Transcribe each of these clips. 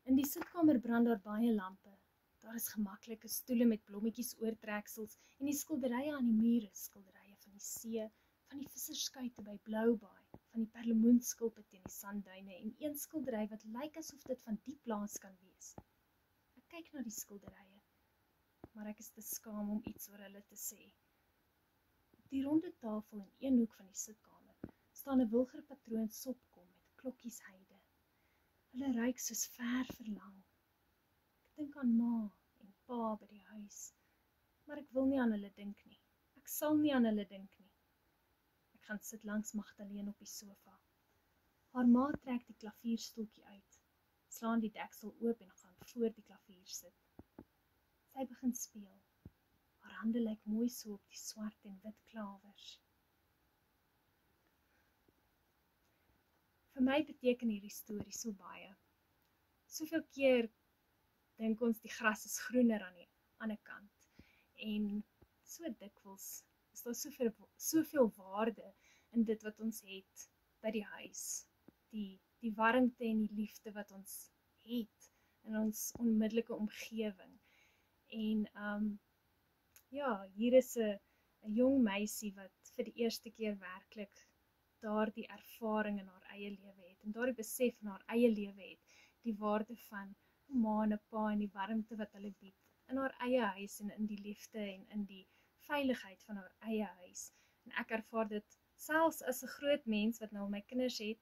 In die sitkamer brand daar baie lampe. Daar is gemaklike stoele met blommetjies oortreksels en die skilderye aan die mure, skilderye van die see, van die visserskuite by Bloubaai, van die perlemoenskilpe teen die sandduine en een skildery wat lyk asof dit van die plaas kan wees. Ek kyk na die skilderye, maar ek is te skaam om iets oor hulle te sê. Op die ronde tafel in een hoek van die sitkamer staan 'n wilgerpatroon sopkom met klokkiesheide. Hulle ruik soos ver verlang. Ek dink aan ma en pa by die huis, maar ek wil nie aan hulle dink nie. Ek sal nie aan hulle dink nie. Ek gaan sit langs Magdalene op die sofa. Haar ma trek die klavierstoeltjie uit, slaan die deksel oop en gaan voor die klavier sit. Sy begin speel. Haar hande lyk mooi so op die swart en wit klawers. Vir my beteken hierdie storie so baie. Soveel keer dink ons die gras is groener aan die ander kant. En so dikwels is daar soveel waarde in dit wat ons het by die huis. Die warmte en die liefde wat ons het in ons onmiddellike omgewing. En ja, hier is 'n jong meisie wat vir die eerste keer werklik daardie ervaring in haar eie lewe het en daardie besef in haar eie lewe het, die waarde van 'n ma en 'n pa en die warmte wat hulle bied in haar eie huis en in die liefde en in die veiligheid van haar eie huis. En ek ervaar dit selfs as 'n groot mens wat nou my kinders het,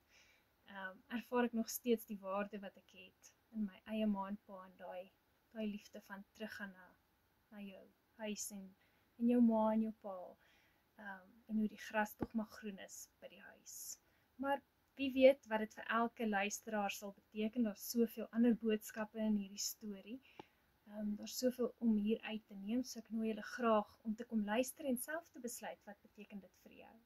ervaar ek nog steeds die waarde wat ek het in my eie ma en pa en daai liefde van teruggaan na jou huis en jou ma en jou pa. En hoe die gras tog maar groen is by die huis. Maar wie weet wat dit vir elke luisteraar sal beteken, daar's soveel ander boodskappe in hierdie storie. Daar's soveel om hier uit te neem, so ek nooi julle graag om te kom luister en self te besluit wat beteken dit vir jou.